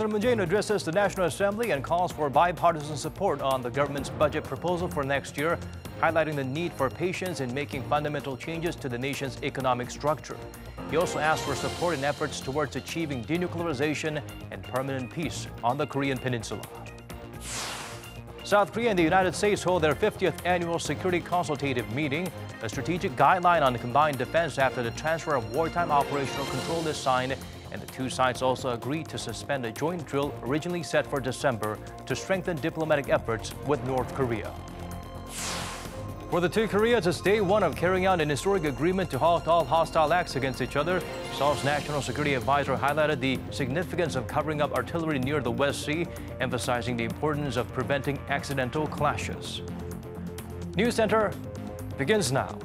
President Moon Jae-in addresses the National Assembly and calls for bipartisan support on the government's budget proposal for next year, highlighting the need for patience in making fundamental changes to the nation's economic structure. He also asked for support in efforts towards achieving denuclearization and permanent peace on the Korean Peninsula. South Korea and the United States hold their 50th annual security consultative meeting. A strategic guideline on combined defense after the transfer of wartime operational control is signed, and the two sides also agreed to suspend a joint drill originally set for December to strengthen diplomatic efforts with North Korea. For the two Koreas, it's day one of carrying out an historic agreement to halt all hostile acts against each other. Seoul's National Security Advisor highlighted the significance of covering up artillery near the West Sea, emphasizing the importance of preventing accidental clashes. NEWSCENTER begins now.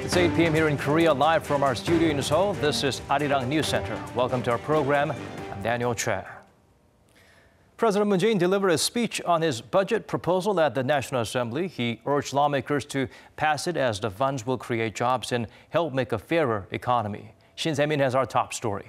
It's 8 p.m. here in Korea, live from our studio in Seoul. This is Arirang NEWSCENTER. Welcome to our program. I'm Daniel Choi. President Moon Jae-in delivered a speech on his budget proposal at the National Assembly. He urged lawmakers to pass it as the funds will create jobs and help make a fairer economy. Shin Se-min has our top story.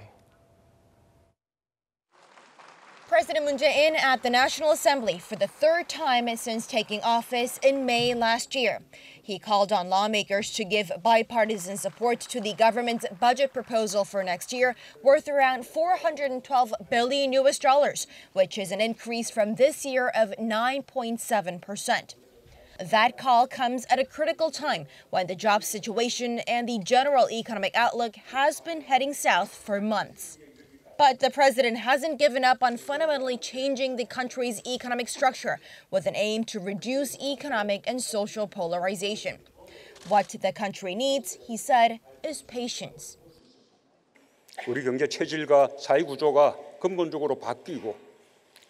President Moon Jae-in at the National Assembly for the third time since taking office in May last year. He called on lawmakers to give bipartisan support to the government's budget proposal for next year, worth around $412 billion, which is an increase from this year of 9.7%. That call comes at a critical time when the job situation and the general economic outlook has been heading south for months. But the president hasn't given up on fundamentally changing the country's economic structure with an aim to reduce economic and social polarization. What the country needs, he said, is patience. 우리 경제 체질과 사회 구조가 근본적으로 바뀌고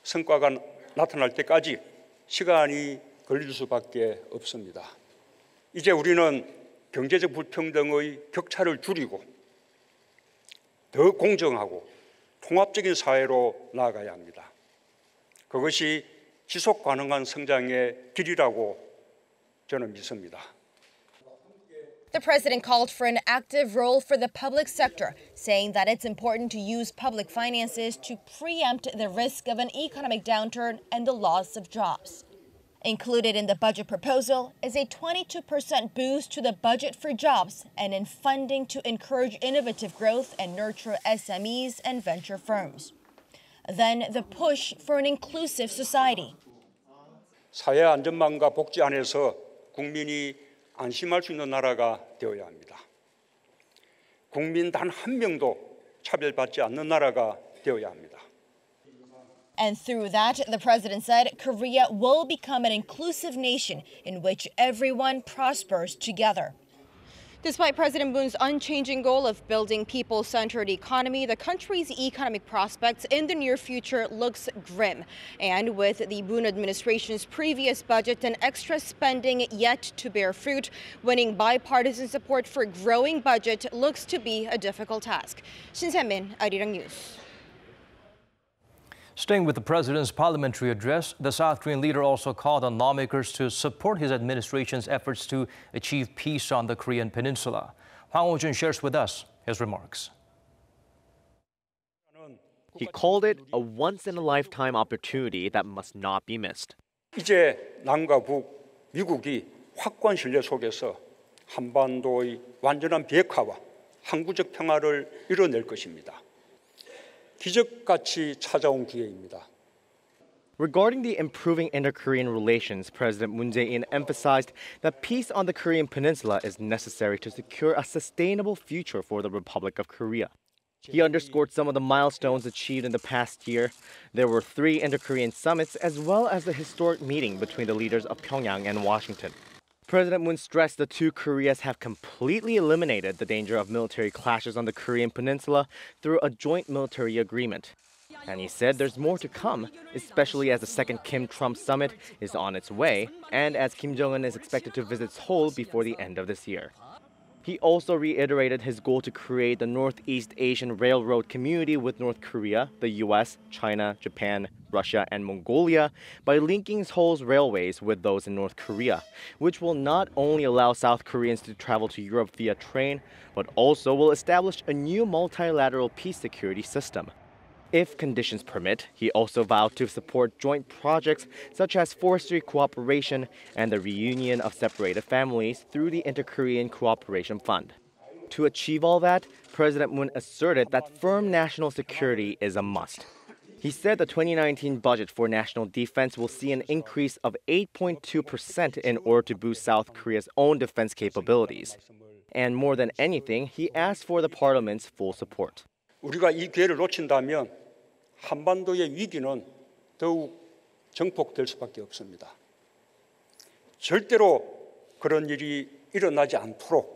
성과가 나타날 때까지 시간이 걸릴 수밖에 없습니다. 이제 우리는 경제적 불평등의 격차를 줄이고 더 공정하고 통합적인 사회로 나아가야 합니다. 그것이 지속 가능한 성장의 길이라고 저는 믿습니다. The president called for an active role for the public sector, saying that it's important to use public finances to preempt the risk of an economic downturn and the loss of jobs. Included in the budget proposal is a 22% boost to the budget for jobs and in funding to encourage innovative growth and nurture SMEs and venture firms. Then the push for an inclusive society. 사회 안전망과 복지 안에서 국민이 안심할 수 있는 나라가 되어야 합니다. 국민 단 한 명도 차별받지 않는 나라가 되어야 합니다. And through that, the president said, Korea will become an inclusive nation in which everyone prospers together. Despite President Moon's unchanging goal of building people-centered economy, the country's economic prospects in the near future looks grim. And with the Moon administration's previous budget and extra spending yet to bear fruit, winning bipartisan support for a growing budget looks to be a difficult task. Shin Se-min, Arirang News. Staying with the president's parliamentary address, the South Korean leader also called on lawmakers to support his administration's efforts to achieve peace on the Korean Peninsula. Hwang Ho-jun shares with us his remarks. He called it a once-in-a-lifetime opportunity that must not be missed. 이제 남과 북, 미국이 확고한 신뢰 속에서 한반도의 완전한 비핵화와 항구적 평화를 이뤄낼 것입니다. 기적같이 찾아온 기회입니다. Regarding the improving inter-Korean relations, President Moon Jae-in emphasized that peace on the Korean Peninsula is necessary to secure a sustainable future for the Republic of Korea. He underscored some of the milestones achieved in the past year. There were 3 inter-Korean summits as well as the historic meeting between the leaders of Pyongyang and Washington. President Moon stressed the two Koreas have completely eliminated the danger of military clashes on the Korean Peninsula through a joint military agreement. And he said there's more to come, especially as the second Kim-Trump summit is on its way and as Kim Jong-un is expected to visit Seoul before the end of this year. He also reiterated his goal to create the Northeast Asian Railroad community with North Korea, the US, China, Japan, Russia, and Mongolia by linking Seoul's railways with those in North Korea, which will not only allow South Koreans to travel to Europe via train, but also will establish a new multilateral peace security system. If conditions permit, he also vowed to support joint projects such as forestry cooperation and the reunion of separated families through the Inter-Korean Cooperation Fund. To achieve all that, President Moon asserted that firm national security is a must. He said the 2019 budget for national defense will see an increase of 8.2% in order to boost South Korea's own defense capabilities. And more than anything, he asked for the parliament's full support. 우리가 이 기회를 놓친다면 한반도의 위기는 더욱 증폭될 수밖에 없습니다. 절대로 그런 일이 일어나지 않도록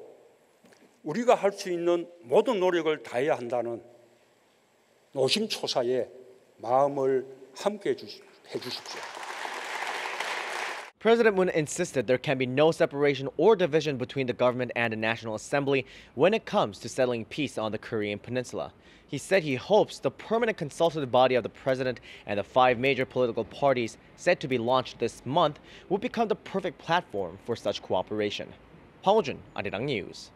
우리가 할 수 있는 모든 노력을 다해야 한다는 노심초사의 마음을 함께 해주십시오. President Moon insisted there can be no separation or division between the government and the National Assembly when it comes to settling peace on the Korean Peninsula. He said he hopes the permanent consultative body of the president and the 5 major political parties set to be launched this month will become the perfect platform for such cooperation. Hwang Ho-jun, Arirang News.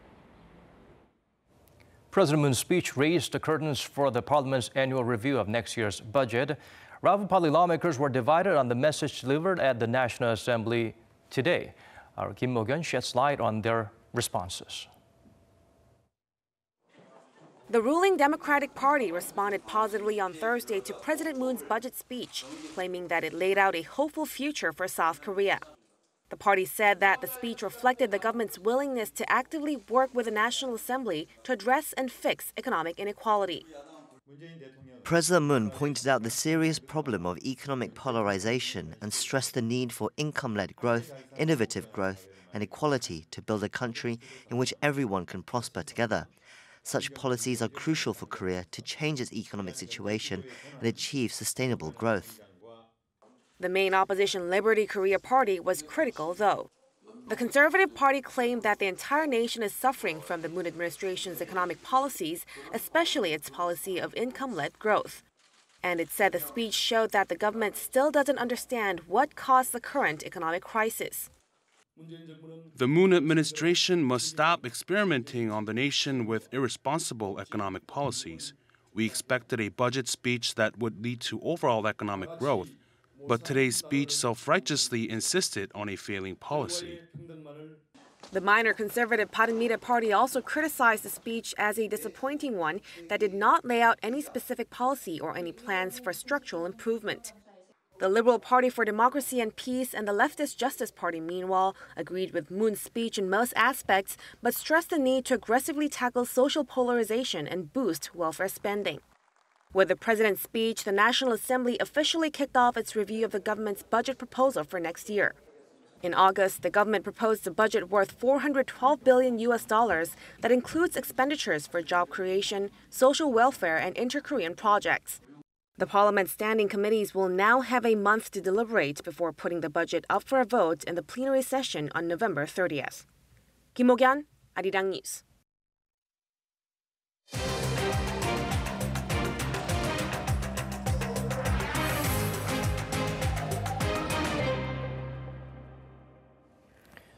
President Moon's speech raised the curtains for the parliament's annual review of next year's budget. Rival party lawmakers were divided on the message delivered at the National Assembly today. Our Kim Mo-gyun sheds light on their responses. The ruling Democratic Party responded positively on Thursday to President Moon's budget speech, claiming that it laid out a hopeful future for South Korea. The party said that the speech reflected the government's willingness to actively work with the National Assembly to address and fix economic inequality. President Moon pointed out the serious problem of economic polarization and stressed the need for income-led growth, innovative growth, and equality to build a country in which everyone can prosper together. Such policies are crucial for Korea to change its economic situation and achieve sustainable growth. The main opposition Liberty Korea Party was critical, though. The Conservative Party claimed that the entire nation is suffering from the Moon administration's economic policies, especially its policy of income-led growth. And it said the speech showed that the government still doesn't understand what caused the current economic crisis. The Moon administration must stop experimenting on the nation with irresponsible economic policies. We expected a budget speech that would lead to overall economic growth, but today's speech self-righteously insisted on a failing policy. The minor conservative Parliamentary Party also criticized the speech as a disappointing one that did not lay out any specific policy or any plans for structural improvement. The Liberal Party for Democracy and Peace and the Leftist Justice Party, meanwhile, agreed with Moon's speech in most aspects, but stressed the need to aggressively tackle social polarization and boost welfare spending. With the president's speech, the National Assembly officially kicked off its review of the government's budget proposal for next year. In August, the government proposed a budget worth $412 billion that includes expenditures for job creation, social welfare, and inter-Korean projects. The parliament's standing committees will now have a month to deliberate before putting the budget up for a vote in the plenary session on November 30th. Kim Mo-gyun, Arirang News.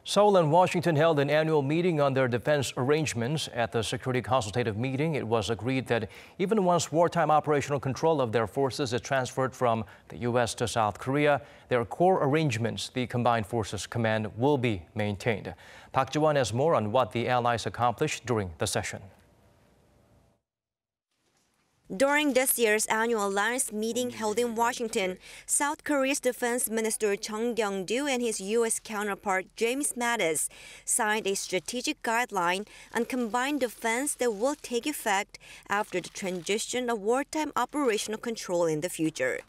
Seoul and Washington held an annual meeting on their defense arrangements. At the security consultative meeting, it was agreed that even once wartime operational control of their forces is transferred from the U.S. to South Korea, their core arrangements, the Combined Forces Command, will be maintained. Park Ji-won has more on what the allies accomplished during the session. During this year's annual alliance meeting held in Washington, South Korea's Defense Minister Chung Kyung-do and his U.S. counterpart James Mattis signed a strategic guideline on combined defense that will take effect after the transition of wartime operational control in the future.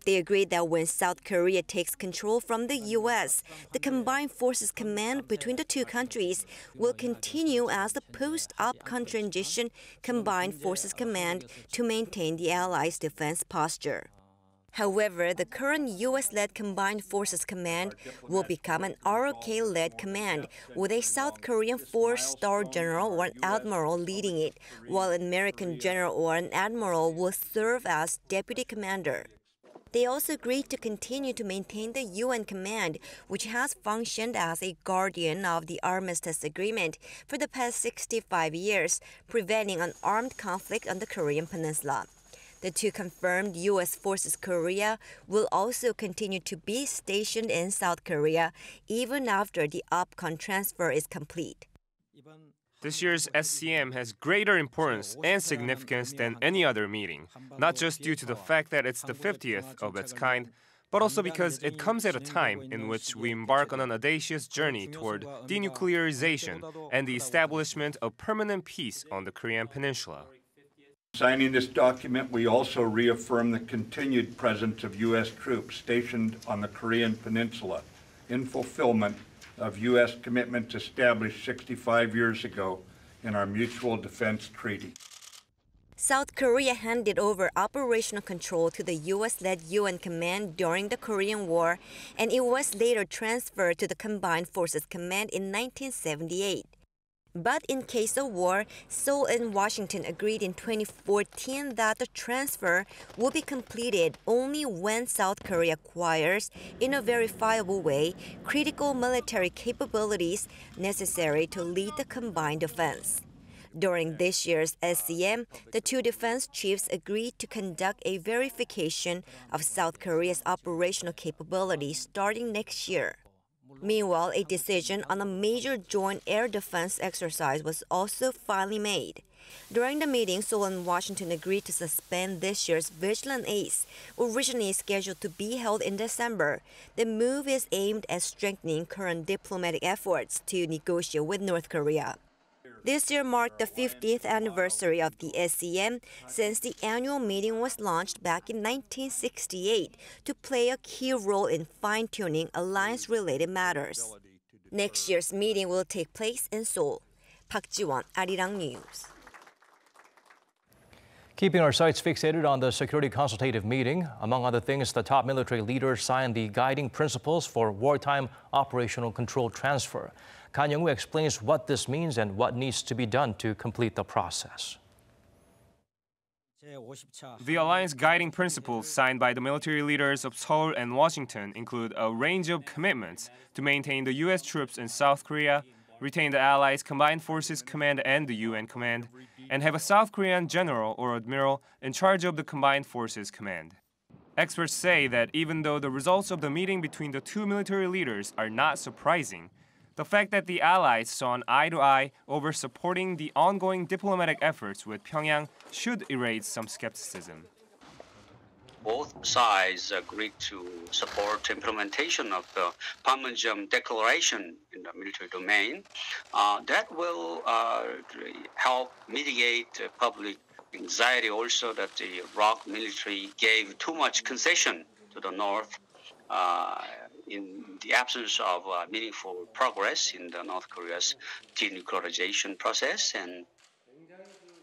They agreed that when South Korea takes control from the U.S., the Combined Forces Command between the two countries will continue as the post-OPCON transition Combined Forces Command to maintain the Allies' defense posture. However, the current U.S.-led Combined Forces Command will become an ROK-led command, with a South Korean 4-star general or an admiral leading it, while an American general or an admiral will serve as deputy commander. They also agreed to continue to maintain the UN command, which has functioned as a guardian of the armistice agreement for the past 65 years, preventing an armed conflict on the Korean peninsula. The two confirmed U.S. Forces Korea will also continue to be stationed in South Korea even after the OPCON transfer is complete. This year's SCM has greater importance and significance than any other meeting, not just due to the fact that it's the 50th of its kind, but also because it comes at a time in which we embark on an audacious journey toward denuclearization and the establishment of permanent peace on the Korean peninsula. Signing this document, we also reaffirm the continued presence of U.S. troops stationed on the Korean peninsula in fulfillment of U.S. commitments established 65 years ago in our Mutual Defense Treaty. South Korea handed over operational control to the U.S.-led UN command during the Korean War, and it was later transferred to the Combined Forces Command in 1978. But in case of war, Seoul and Washington agreed in 2014 that the transfer will be completed only when South Korea acquires, in a verifiable way, critical military capabilities necessary to lead the combined defense. During this year's SCM, the two defense chiefs agreed to conduct a verification of South Korea's operational capabilities starting next year. Meanwhile, a decision on a major joint air defense exercise was also finally made. During the meeting, Seoul and Washington agreed to suspend this year's Vigilant Ace, originally scheduled to be held in December. The move is aimed at strengthening current diplomatic efforts to negotiate with North Korea. This year marked the 50th anniversary of the SCM, since the annual meeting was launched back in 1968 to play a key role in fine-tuning alliance-related matters. Next year's meeting will take place in Seoul. Park Ji-won, Arirang News. Keeping our sights fixated on the Security Consultative Meeting, among other things, the top military leaders signed the guiding principles for wartime operational control transfer. Kan Young-woo explains what this means and what needs to be done to complete the process. The alliance guiding principles signed by the military leaders of Seoul and Washington include a range of commitments to maintain the U.S. troops in South Korea, retain the Allies' Combined Forces Command and the UN Command, and have a South Korean general or admiral in charge of the Combined Forces Command. Experts say that even though the results of the meeting between the two military leaders are not surprising, the fact that the Allies saw an eye-to-eye over supporting the ongoing diplomatic efforts with Pyongyang should erase some skepticism. Both sides agreed to support implementation of the Panmunjom Declaration in the military domain. That will help mitigate public anxiety also that the ROK military gave too much concession to the North in the absence of meaningful progress in the North Korea's denuclearization process. And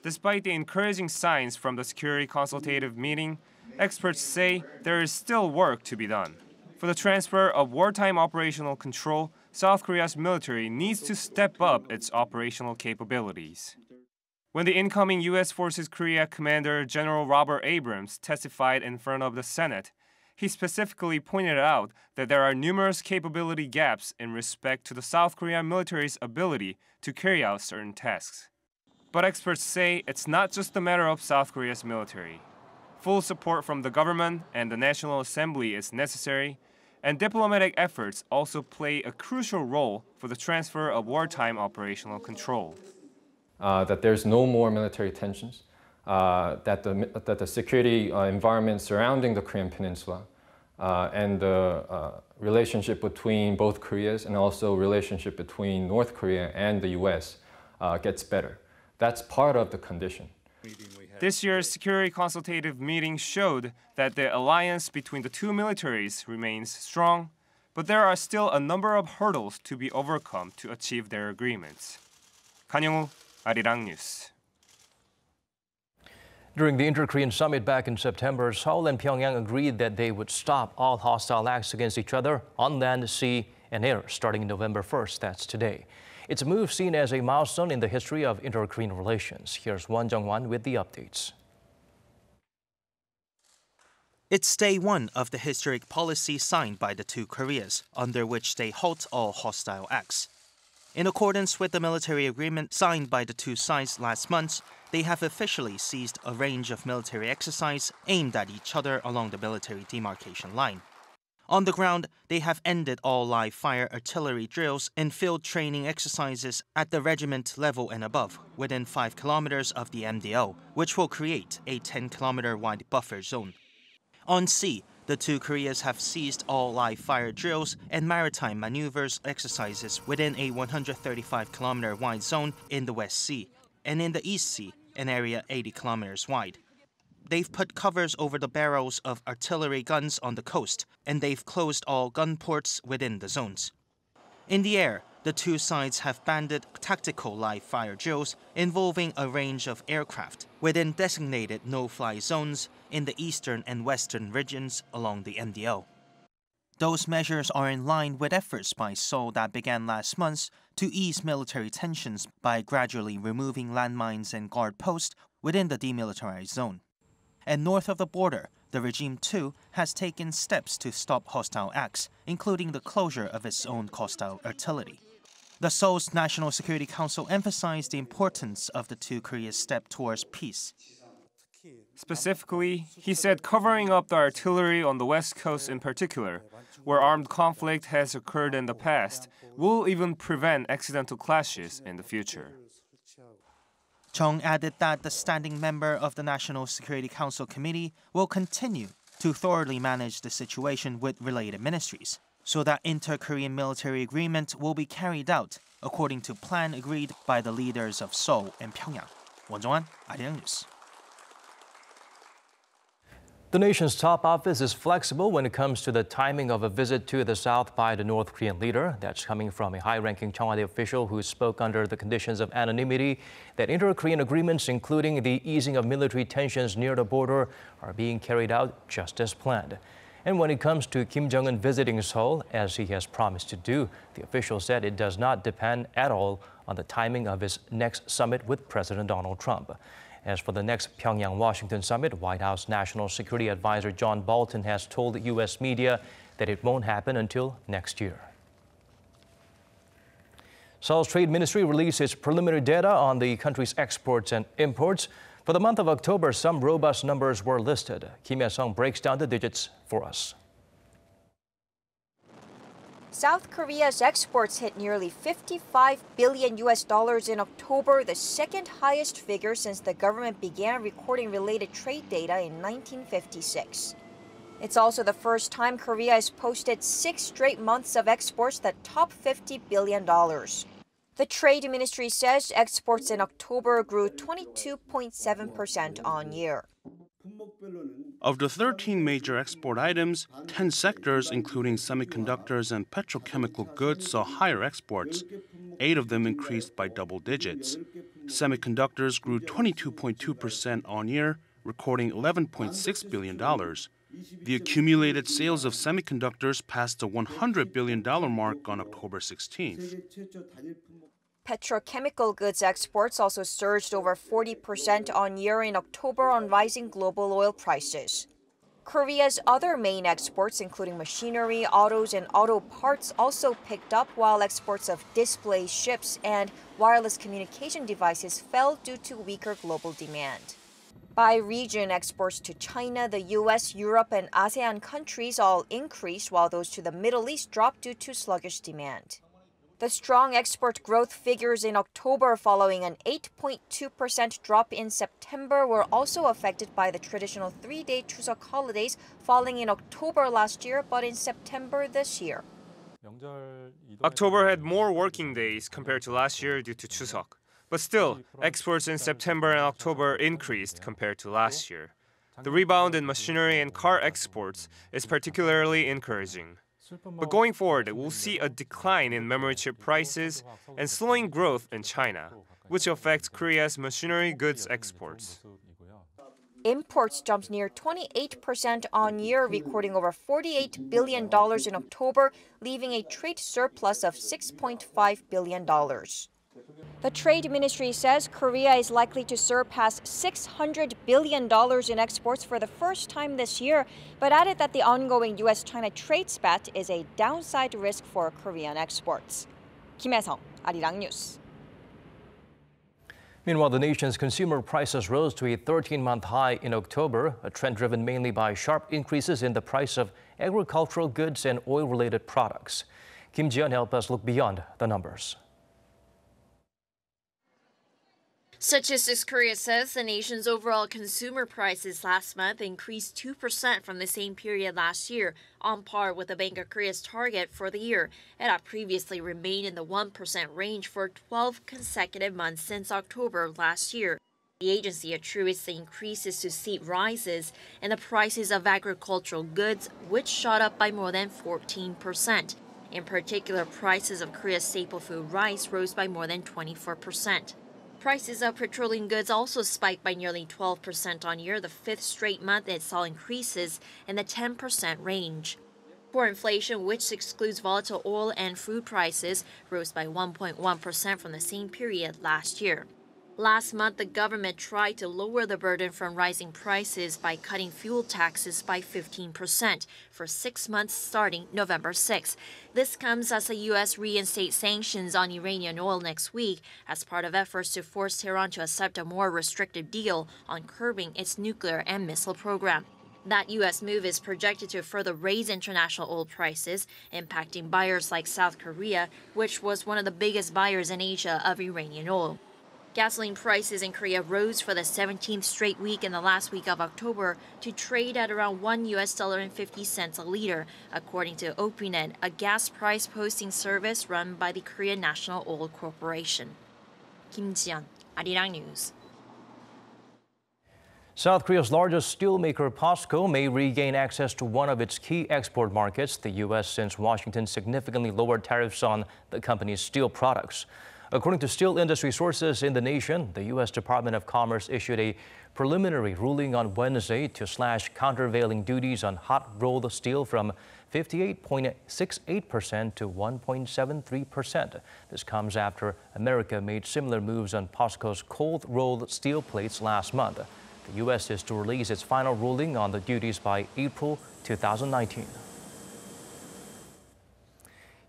despite the encouraging signs from the Security Consultative Meeting, experts say there is still work to be done. For the transfer of wartime operational control, South Korea's military needs to step up its operational capabilities. When the incoming U.S. Forces Korea Commander General Robert Abrams testified in front of the Senate, he specifically pointed out that there are numerous capability gaps in respect to the South Korean military's ability to carry out certain tasks. But experts say it's not just a matter of South Korea's military. Full support from the government and the National Assembly is necessary, and diplomatic efforts also play a crucial role for the transfer of wartime operational control. That there's no more military tensions, that the security environment surrounding the Korean Peninsula and the relationship between both Koreas and also relationship between North Korea and the U.S. Gets better. That's part of the condition. This year's Security Consultative Meeting showed that the alliance between the two militaries remains strong, but there are still a number of hurdles to be overcome to achieve their agreements. Kan Young-woo, Arirang News. During the Inter-Korean Summit back in September, Seoul and Pyongyang agreed that they would stop all hostile acts against each other on land, sea, and air starting November 1st. That's today. It's a move seen as a milestone in the history of inter-Korean relations. Here's Jong-un with the updates. It's day one of the historic policy signed by the two Koreas, under which they halt all hostile acts. In accordance with the military agreement signed by the two sides last month, they have officially ceased a range of military exercise aimed at each other along the military demarcation line. On the ground, they have ended all live-fire artillery drills and field training exercises at the regiment level and above, within 5 kilometers of the MDO, which will create a 10-kilometer-wide buffer zone. On sea, the two Koreas have ceased all live-fire drills and maritime maneuvers exercises within a 135-kilometer-wide zone in the West Sea, and in the East Sea, an area 80 kilometers wide. They've put covers over the barrels of artillery guns on the coast, and they've closed all gun ports within the zones. In the air, the two sides have banded tactical live-fire drills involving a range of aircraft within designated no-fly zones in the eastern and western regions along the MDO. Those measures are in line with efforts by Seoul that began last month to ease military tensions by gradually removing landmines and guard posts within the demilitarized zone. And north of the border, the regime too has taken steps to stop hostile acts, including the closure of its own hostile artillery. The Seoul's National Security Council emphasized the importance of the two Koreas' step towards peace. Specifically, he said covering up the artillery on the West Coast in particular, where armed conflict has occurred in the past, will even prevent accidental clashes in the future. Chung added that the standing member of the National Security Council Committee will continue to thoroughly manage the situation with related ministries, so that inter-Korean military agreement will be carried out according to plan agreed by the leaders of Seoul and Pyongyang. Jong-un, Arirang News. The nation's top office is flexible when it comes to the timing of a visit to the South by the North Korean leader. That's coming from a high-ranking Cheongwade official who spoke under the conditions of anonymity that inter-Korean agreements, including the easing of military tensions near the border, are being carried out just as planned. And when it comes to Kim Jong-un visiting Seoul, as he has promised to do, the official said it does not depend at all on the timing of his next summit with President Donald Trump. As for the next Pyongyang-Washington summit, White House National Security Advisor John Bolton has told U.S. media that it won't happen until next year. Seoul's Trade Ministry released its preliminary data on the country's exports and imports. For the month of October, some robust numbers were listed. Kim Hye-sung breaks down the digits for us. South Korea's exports hit nearly $55 billion in October, the second highest figure since the government began recording related trade data in 1956. It's also the first time Korea has posted 6 straight months of exports that top $50 billion. The Trade Ministry says exports in October grew 22.7% on year. Of the 13 major export items, 10 sectors, including semiconductors and petrochemical goods, saw higher exports. 8 of them increased by double digits. Semiconductors grew 22.2% on year, recording $11.6 billion. The accumulated sales of semiconductors passed the $100 billion mark on October 16th. Petrochemical goods exports also surged over 40% on year in October on rising global oil prices. Korea's other main exports, including machinery, autos, and auto parts, also picked up, while exports of displays, ships, and wireless communication devices fell due to weaker global demand. By region, exports to China, the US, Europe, and ASEAN countries all increased, while those to the Middle East dropped due to sluggish demand. The strong export growth figures in October, following an 8.2% drop in September, were also affected by the traditional 3-day Chuseok holidays falling in October last year, but in September this year. October had more working days compared to last year due to Chuseok. But still, exports in September and October increased compared to last year. The rebound in machinery and car exports is particularly encouraging. But going forward, we'll see a decline in memory chip prices and slowing growth in China, which affects Korea's machinery goods exports. Imports jumped near 28% on year, recording over $48 billion in October, leaving a trade surplus of $6.5 billion. The Trade Ministry says Korea is likely to surpass $600 billion in exports for the first time this year, but added that the ongoing U.S.-China trade spat is a downside risk for Korean exports. Kim Hae-sung, Arirang News. Meanwhile, the nation's consumer prices rose to a 13-month high in October, a trend driven mainly by sharp increases in the price of agricultural goods and oil-related products. Kim Ji-yeon helped us look beyond the numbers. Statistics Korea says the nation's overall consumer prices last month increased 2% from the same period last year, on par with the Bank of Korea's target for the year. It had previously remained in the 1% range for 12 consecutive months since October last year. The agency attributes the increases to steep rises in the prices of agricultural goods, which shot up by more than 14%. In particular, prices of Korea's staple food rice rose by more than 24%. Prices of petroleum goods also spiked by nearly 12% on year, the fifth straight month it saw increases in the 10% range. Core inflation, which excludes volatile oil and food prices, rose by 1.1% from the same period last year. Last month, the government tried to lower the burden from rising prices by cutting fuel taxes by 15% for 6 months starting November 6. This comes as the U.S. reinstates sanctions on Iranian oil next week as part of efforts to force Tehran to accept a more restrictive deal on curbing its nuclear and missile program. That U.S. move is projected to further raise international oil prices, impacting buyers like South Korea, which was one of the biggest buyers in Asia of Iranian oil. Gasoline prices in Korea rose for the 17th straight week in the last week of October to trade at around $1.50 a liter, according to OPCON, a gas price posting service run by the Korean National Oil Corporation. Kim Ji-yeon, Arirang News. South Korea's largest steelmaker POSCO may regain access to one of its key export markets, the U.S., since Washington significantly lowered tariffs on the company's steel products. According to steel industry sources in the nation, the U.S. Department of Commerce issued a preliminary ruling on Wednesday to slash countervailing duties on hot-rolled steel from 58.68% to 1.73%. This comes after America made similar moves on POSCO's cold-rolled steel plates last month. The U.S. is to release its final ruling on the duties by April 2019.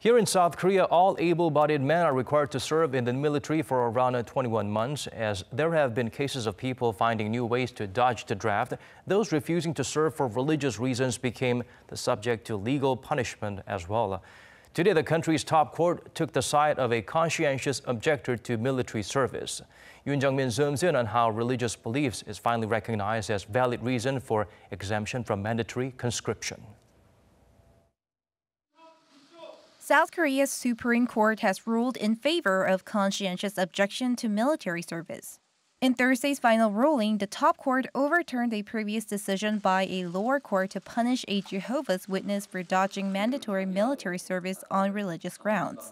Here in South Korea, all able-bodied men are required to serve in the military for around 21 months. As there have been cases of people finding new ways to dodge the draft, those refusing to serve for religious reasons became the subject to legal punishment as well. Today, the country's top court took the side of a conscientious objector to military service. Yoon Jung-min zooms in on how religious beliefs is finally recognized as valid reason for exemption from mandatory conscription. South Korea's Supreme Court has ruled in favor of conscientious objection to military service. In Thursday's final ruling, the top court overturned a previous decision by a lower court to punish a Jehovah's Witness for dodging mandatory military service on religious grounds.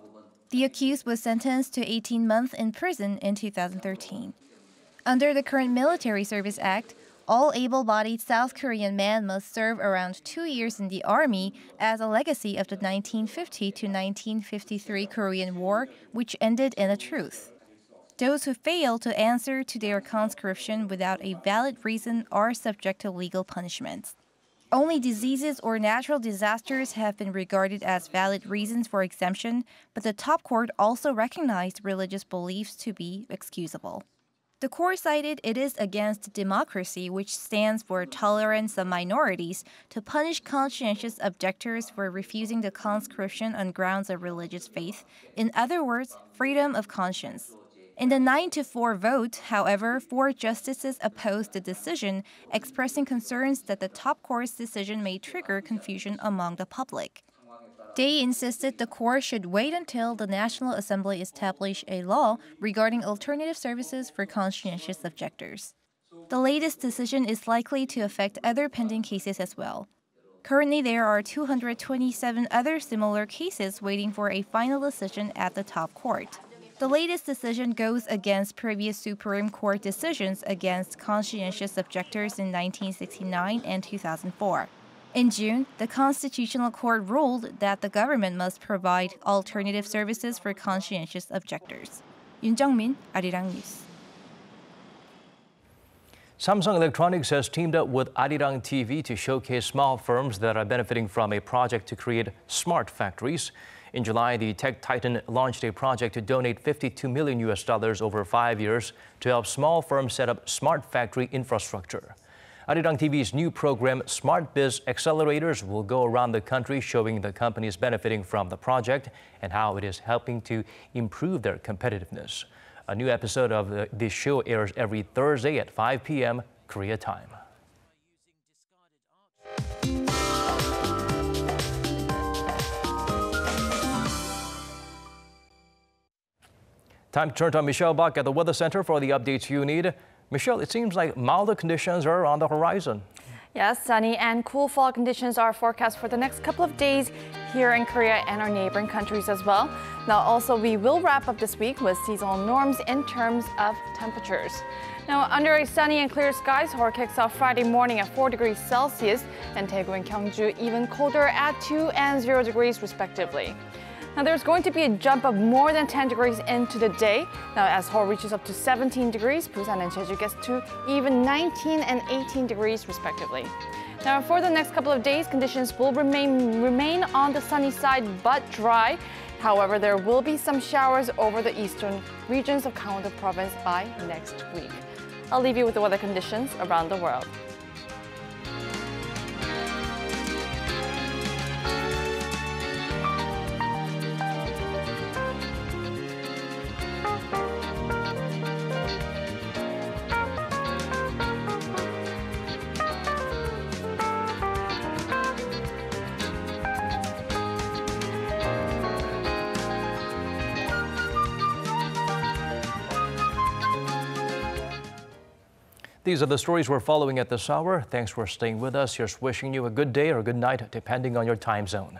The accused was sentenced to 18 months in prison in 2013. Under the current Military Service Act, all able-bodied South Korean men must serve around 2 years in the army as a legacy of the 1950 to 1953 Korean War, which ended in a truce. Those who fail to answer to their conscription without a valid reason are subject to legal punishments. Only diseases or natural disasters have been regarded as valid reasons for exemption, but the top court also recognized religious beliefs to be excusable. The court cited it is against democracy, which stands for tolerance of minorities, to punish conscientious objectors for refusing the conscription on grounds of religious faith, in other words, freedom of conscience. In the 9-4 vote, however, 4 justices opposed the decision, expressing concerns that the top court's decision may trigger confusion among the public. They insisted the court should wait until the National Assembly established a law regarding alternative services for conscientious objectors. The latest decision is likely to affect other pending cases as well. Currently, there are 227 other similar cases waiting for a final decision at the top court. The latest decision goes against previous Supreme Court decisions against conscientious objectors in 1969 and 2004. In June, the Constitutional Court ruled that the government must provide alternative services for conscientious objectors. Yoon Jung-min, Arirang News. Samsung Electronics has teamed up with Arirang TV to showcase small firms that are benefiting from a project to create smart factories. In July, the tech titan launched a project to donate $52 million over 5 years to help small firms set up smart factory infrastructure. Arirang TV's new program, SmartBiz Accelerators, will go around the country showing the companies benefiting from the project and how it is helping to improve their competitiveness. A new episode of this show airs every Thursday at 5 p.m. Korea time. Time to turn to Michelle Bach at the Weather Center for the updates you need. Michelle, it seems like milder conditions are on the horizon. Yes, sunny and cool fall conditions are forecast for the next couple of days here in Korea and our neighboring countries as well. Now, also, we will wrap up this week with seasonal norms in terms of temperatures. Now, under a sunny and clear sky, Seoul kicks off Friday morning at 4 degrees Celsius, and Daegu and Gyeongju even colder at 2 and 0 degrees respectively. Now, there's going to be a jump of more than 10 degrees into the day. Now, as Seoul reaches up to 17 degrees, Busan and Jeju gets to even 19 and 18 degrees respectively. Now, for the next couple of days, conditions will remain on the sunny side but dry. However, there will be some showers over the eastern regions of Gangwon province by next week. I'll leave you with the weather conditions around the world. These are the stories we're following at this hour. Thanks for staying with us. Here's wishing you a good day or good night, depending on your time zone.